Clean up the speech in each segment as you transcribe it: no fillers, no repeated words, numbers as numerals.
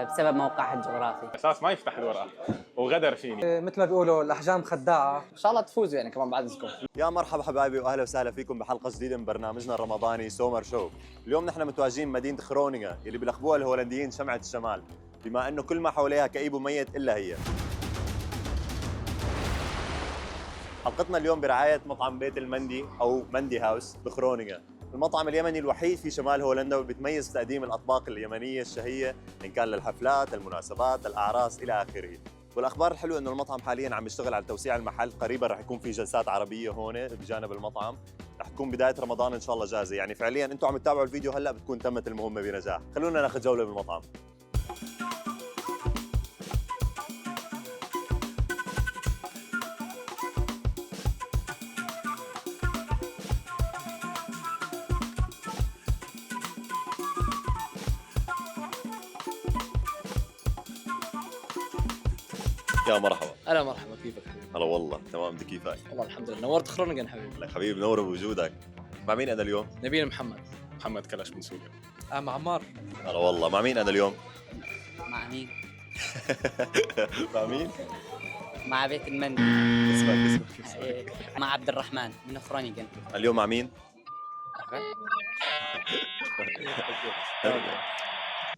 بسبب موقعها الجغرافي. اساس ما يفتح الورقه وغدر فيني. مثل ما بيقولوا الاحجام خداعه. ان شاء الله تفوزوا يعني كمان بعد اذنكم. يا مرحبا حبايبي واهلا وسهلا فيكم بحلقه جديده من برنامجنا الرمضاني سومر شو. اليوم نحن متواجدين بمدينه خرونيغا اللي بيلقبوها الهولنديين شمعة الشمال، بما انه كل ما حواليها كئيب وميت الا هي. حلقتنا اليوم برعايه مطعم بيت المندي او مندي هاوس بخرونيغا، المطعم اليمني الوحيد في شمال هولندا وبيتميز بتقديم الاطباق اليمنيه الشهيه ان كان للحفلات، المناسبات، الاعراس الى اخره. والاخبار الحلوه انه المطعم حاليا عم يشتغل على توسيع المحل، قريبا رح يكون في جلسات عربيه هون بجانب المطعم، رح تكون بدايه رمضان ان شاء الله جاهزه، يعني فعليا انتم عم تتابعوا الفيديو هلا بتكون تمت المهمه بنجاح. خلونا ناخذ جوله بالمطعم. يا مرحبا. هلا مرحبا، كيفك حبيبي؟ هلا والله تمام، انت كيفك؟ والله الحمد لله، نورت خرونيغان حبيبي. لك حبيبي منور بوجودك. مع مين انا اليوم؟ نبيل محمد. محمد كلش من سوريا. مع عمار. هلا والله. مع مين انا اليوم؟ مع مين؟ مع مين؟ مع بيت المندي. اسمك. مع عبد الرحمن من خرونيغان. اليوم مع مين؟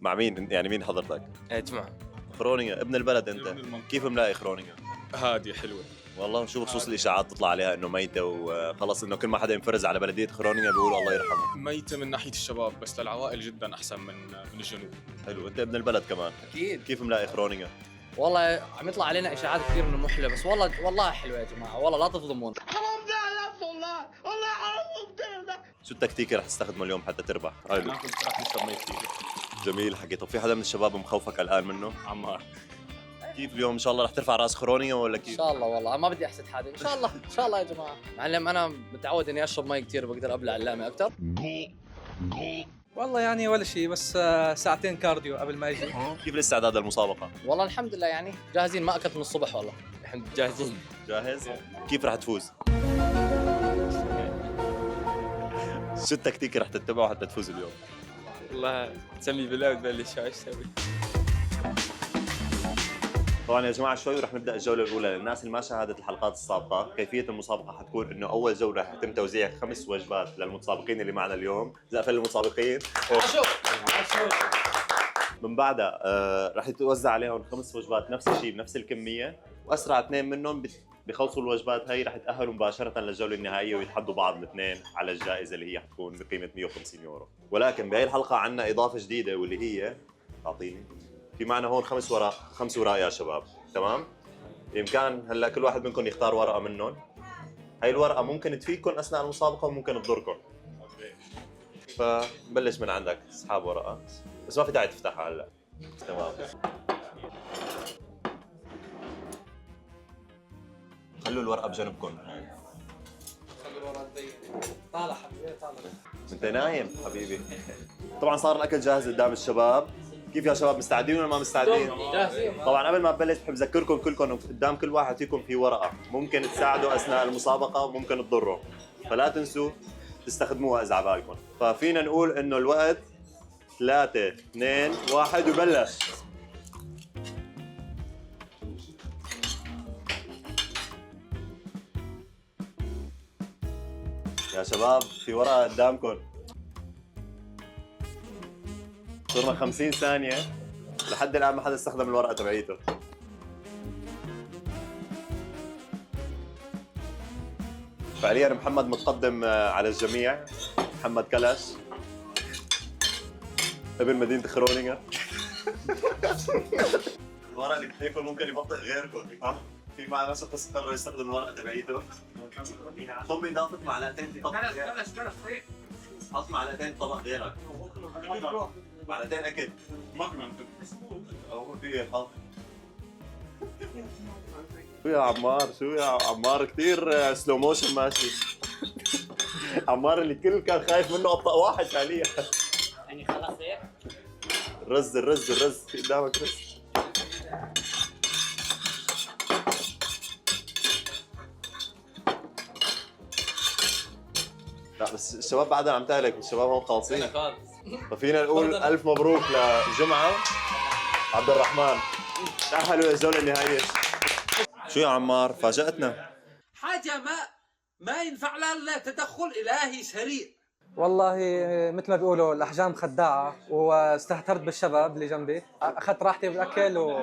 مع مين يعني مين حضرتك؟ جمعة. خرونيغا ابن البلد انت. ابن المنطقة. كيف ملاقي خرونيغا؟ هادي حلوة. والله شو بخصوص الاشاعات تطلع عليها انه ميته وخلص، انه كل ما حدا ينفرز على بلديه خرونيغا بيقولوا الله يرحمه. ميتة من ناحية الشباب، بس للعوائل جدا أحسن من الجنوب. حلو، انت ابن البلد كمان. اكيد. كيف ملاقي خرونيغا؟ والله عم يطلع علينا اشاعات كثير انه مو حلوه، بس والله حلوه يا جماعه، والله لا تظلمون. شو التكتيكه رح تستخدمه اليوم حتى تربح؟ حلو. ناخذ رح نشرب مي كثير. جميل حكي. طب في حدا من الشباب مخوفك قلقان منه؟ عمار. كيف اليوم ان شاء الله رح ترفع راس خرونيغا ولا ان كيف؟ شاء الله والله ما بدي احسد حدا، ان شاء الله ان شاء الله يا جماعه. معلم انا متعود اني اشرب مي كثير، بقدر ابلع اللامه اكثر. والله يعني ولا شيء، بس ساعتين كارديو قبل ما اجي. كيف الاستعداد للمسابقه؟ والله الحمد لله يعني جاهزين، ما اكلت من الصبح والله. الحمد لله جاهزين. جاهز؟ كيف رح تفوز؟ شو التكتيك رح تتبعه حتى تفوز اليوم؟ والله تسمي بالله وتبلش شو تسوي. طبعا يا جماعه شوي ورح نبدا الجوله الاولى. للناس اللي ما شاهدت الحلقات السابقه، كيفيه المسابقه حتكون انه اول جوله رح يتم توزيع 5 وجبات للمتسابقين اللي معنا اليوم، زقفه للمتسابقين. من بعدها رح يتوزع عليهم 5 وجبات نفس الشيء بنفس الكميه، واسرع 2 منهم بيخلصوا الوجبات هي رح يتاهلوا مباشره للجوله النهائيه ويتحدوا بعض الاثنين على الجائزه اللي هي حتكون بقيمه 150 يورو. ولكن بهي الحلقه عندنا اضافه جديده واللي هي اعطيني في معنا هون 5 وراء يا شباب، تمام؟ بامكان هلا كل واحد منكم يختار ورقه منهم. هاي الورقه ممكن تفيدكم اثناء المسابقه وممكن تضركم. فبلش من عندك، اسحب ورقه بس ما في داعي تفتحها هلا. تمام. خلوا الورقه بجنبكم. طالع حبيبي طالع. انت نايم حبيبي. طبعا صار الاكل جاهز قدام الشباب. كيف يا شباب، مستعدين ولا ما مستعدين؟ جاهزين. طبعا قبل ما نبلش بحب اذكركم كلكم قدام كل واحد فيكم في ورقه ممكن تساعده اثناء المسابقه وممكن تضره، فلا تنسوا تستخدموها اذا عبالكم. ففينا نقول انه الوقت 3 2 1 وبلش. يا شباب في ورقه قدامكم. صرنا 50 ثانية لحد الآن ما حدا استخدم الورقة تبعيته. فعليا محمد متقدم على الجميع. محمد كلش ابن مدينة خرونيغا. الورقة اللي بتحيكم ممكن يبطئ غيركم. في معنا شخص قرر يستخدم الورقة تبعيته. طب إضافة معلقتين في طبق غيرك. حط معلقتين في طبق غيرك. معلقتين اكل. او في حط. شو يا عمار، شو يا عمار، كثير سلو موشن ماشي. عمار اللي الكل كان خايف منه ابطأ واحد فعليا. يعني خلص هيك؟ الرز في قدامك رز. لا بس الشباب بعدها عم تهلك، الشباب هون خالصين. خالص. ففينا نقول ألف مبروك لجمعة. عبد الرحمن تأهلوا للجولة النهائية. شو يا عمار فاجأتنا؟ حاجة ما ينفع لها الا تدخل إلهي سريع. والله مثل ما بيقولوا الأحجام خداعة، واستهترت بالشباب اللي جنبي، أخذت راحتي بالأكل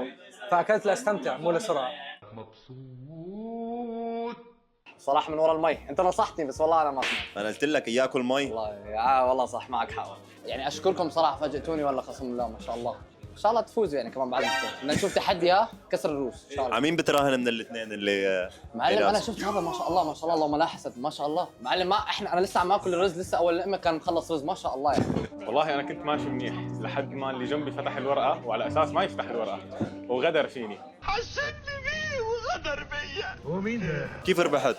فأكلت لأستمتع مو لسرعة. صراحه من ورا المي، انت نصحتني بس والله انا ما سمعت. أنا قلت لك إياكل مي. والله والله صح معك حق. يعني اشكركم صراحه فاجئتوني والله قسم بالله ما شاء الله. ان شاء الله تفوزوا يعني كمان بعد البطوله، بدنا نشوف تحدي كسر الروس ان شاء الله. عمين بتراهن من الاثنين اللي معلم انا شفت هذا ما شاء الله ما شاء الله اللهم لا حسد ما شاء الله. معلم ما انا لسه عم اكل الرز، لسه اول لقمه كان مخلص رز ما شاء الله يعني. والله انا كنت ماشي منيح لحد ما اللي جنبي فتح الورقه وعلى اساس ما يفتح الورقه وغدر فيني. كيف ربحت؟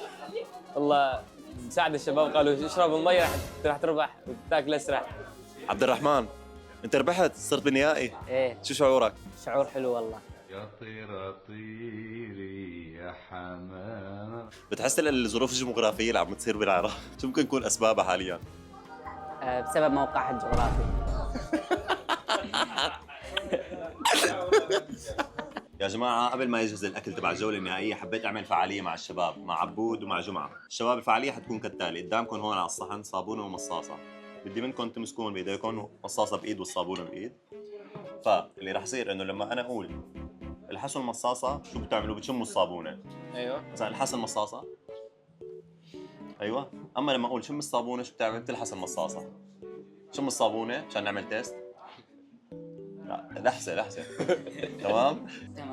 والله مساعد الشباب قالوا اشرب المي راح تربح وتاكل اسرع. عبد الرحمن أنت ربحت صرت بالنهائي، ايه شو شعورك؟ شعور حلو والله. يا طيرة طيري يا حمام. بتحس الظروف الجغرافية اللي عم تصير بالعراق شو ممكن يكون أسبابها حاليا؟ بسبب موقعها الجغرافي. يا جماعة قبل ما يجهز الأكل تبع الجولة النهائية حبيت أعمل فعالية مع الشباب، مع عبود ومع جمعة. الشباب الفعالية حتكون كالتالي، قدامكم هون على الصحن صابونة ومصاصة. بدي منكم تمسكون بإيديكم مصاصة بإيد والصابونة بإيد. فاللي رح يصير إنه لما أنا أقول الحسوا المصاصة شو بتعملوا؟ بتشموا الصابونة. ايوه مثلا الحس المصاصة. أيوة. أما لما أقول شم الصابونة شو بتعمل؟ بتلحس المصاصة. شم الصابونة عشان نعمل تيست. لا لحسة تمام؟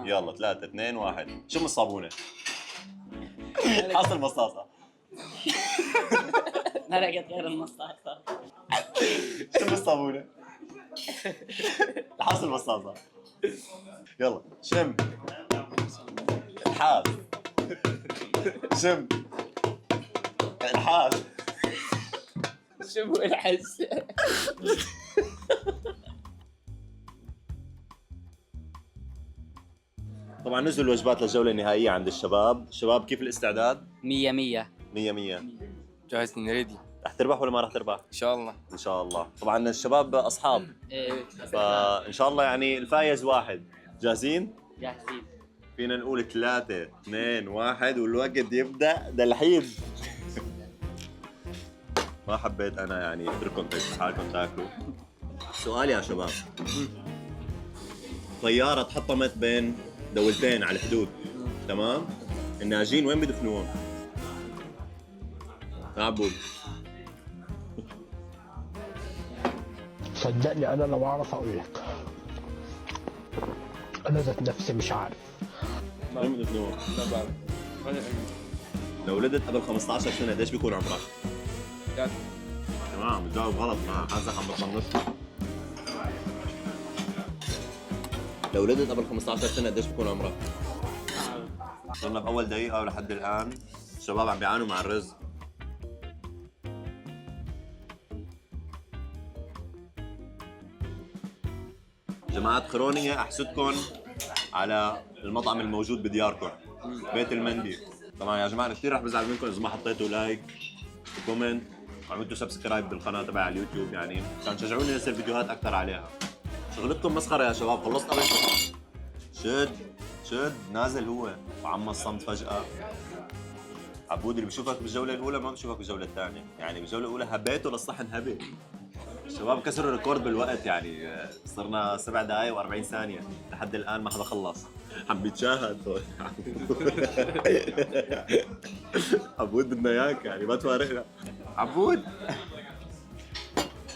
يلا 3 2 1 شم الصابونة. حصل المصاصة. ما لقيت غير المصاصة. شم الصابونة. حصل المصاصة. يلا شم. حاس. شم. حاس. شوفوا الحس. طبعا نزلوا الوجبات للجولة النهائية عند الشباب كيف الاستعداد؟ 100 100. 100 جاهز ريدي رح تربح ولا ما رح تربح؟ ان شاء الله. ان شاء الله. طبعا الشباب اصحاب ايه فان شاء الله يعني الفايز واحد. جاهزين؟ جاهزين. فينا نقول 3 2 1 والوقت يبدا دلحين. ما حبيت انا يعني اترككم حالكم تاكلوا. سؤال يا شباب، طيارة تحطمت بين دولتين على الحدود، تمام؟ الناجين وين بدفنوهم؟ عبود. صدقني انا لو اعرف اقول لك، انا ذات نفسي مش عارف. وين بدفنوهم؟ لو ولدت قبل 15 سنة قديش بيكون عمرك؟ تمام بتجاوب غلط ما حاسك عم بتصنف. لو ولدت قبل 15 سنة قديش بيكون عمرك؟ صرنا بأول دقيقة ولحد الآن الشباب عم بيعانوا مع الرز. جماعة خرونية أحسدكم على المطعم الموجود بدياركم، بيت المندي. طبعا يا جماعة كثير رح بزعل منكم إذا ما حطيتوا لايك وكومنت وعملتوا سبسكرايب بالقناة تبع على اليوتيوب يعني عشان تشجعوني ننزل فيديوهات أكثر عليها. شغلتكم مسخرة يا شباب، خلصت قبل شد نازل هو وعم الصمت فجأة. عبود اللي بشوفك بالجولة الأولى ما بشوفك بالجولة الثانية، يعني بالجولة الأولى هبيته للصحن هبي. الشباب كسروا الريكورد بالوقت يعني صرنا 7 دقائق و40 ثانية لحد الآن ما حدا خلص. عم بيتشاهد عبود بدنا اياك يعني ما تفارقنا عبود.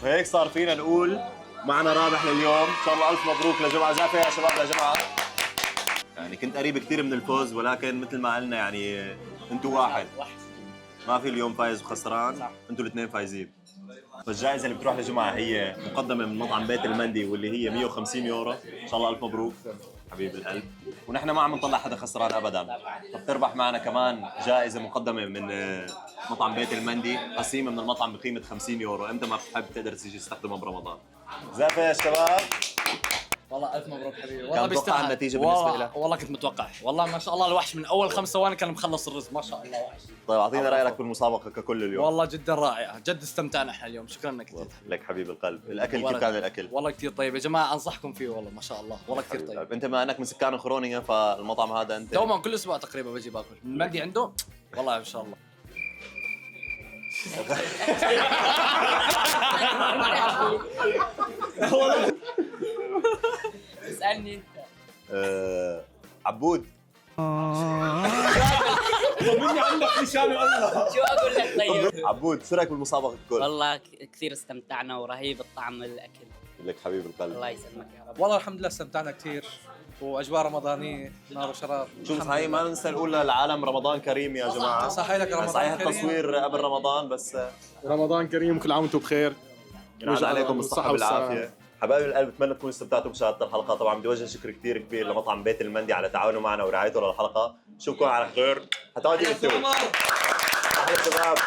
وهيك صار فينا نقول معنا رابح لليوم ان شاء الله. الف مبروك لجمعة جعفر يا شباب. يا جماعة يعني كنت قريب كثير من الفوز ولكن مثل ما قلنا يعني انتوا واحد، ما في اليوم فايز وخسران، انتوا الاثنين فايزين. فالجائزة اللي بتروح لجمعة هي مقدمة من مطعم بيت المندي واللي هي 150 يورو. ان شاء الله الف مبروك حبيب القلب. ونحن ما عم نطلع حدا خسران ابدا، فبتربح معنا كمان جائزة مقدمة من مطعم بيت المندي، قسيمة من المطعم بقيمة 50 يورو. امتى ما بتحب تقدر تيجي تستخدمها برمضان. زافة يا شباب. والله الف مبروك حبيبي كان والله متوقع بيستاهل. النتيجة بالنسبة والله- لك؟ والله كنت متوقع والله ما شاء الله الوحش من اول 5 ثواني كان مخلص الرز ما شاء الله وحش. طيب اعطينا رايك بالمسابقه ككل اليوم. والله جدا رائعه جد استمتعنا احنا اليوم شكرا لك كثير. لك حبيب القلب. الاكل كيف والله- كان الاكل؟ والله كثير طيب يا جماعه انصحكم فيه والله ما شاء الله والله كثير طيب. انت بما انك من سكان الخرونيه فالمطعم هذا انت دوما كل اسبوع تقريبا بجي باكل المندي عنده والله ما شاء الله. اسالني انت. عبود شو اقول لك طيب؟ عبود شو رايك بالمسابقه ككل؟ والله كثير استمتعنا ورهيب الطعم الاكل. لك حبيب القلب. الله يسلمك يا رب. والله الحمد لله استمتعنا كثير واجواء رمضانيه نار وشراب. شو بس هاي ما ننسى نقول للعالم رمضان كريم يا جماعه. صحيح لك رمضان صحيح كريم. التصوير قبل رمضان بس رمضان كريم، كل عام وانتم بخير. ينعاد عليكم بالصحه والصحة والعافيه. حبايب القلب بتمنى تكونوا استمتعتوا بمشاهده الحلقه. طبعا بدي اوجه شكر كثير كبير لمطعم بيت المندي على تعاونه معنا ورعايته للحلقه. نشوفكم على خير. هتقعدي انتوا احلى شباب.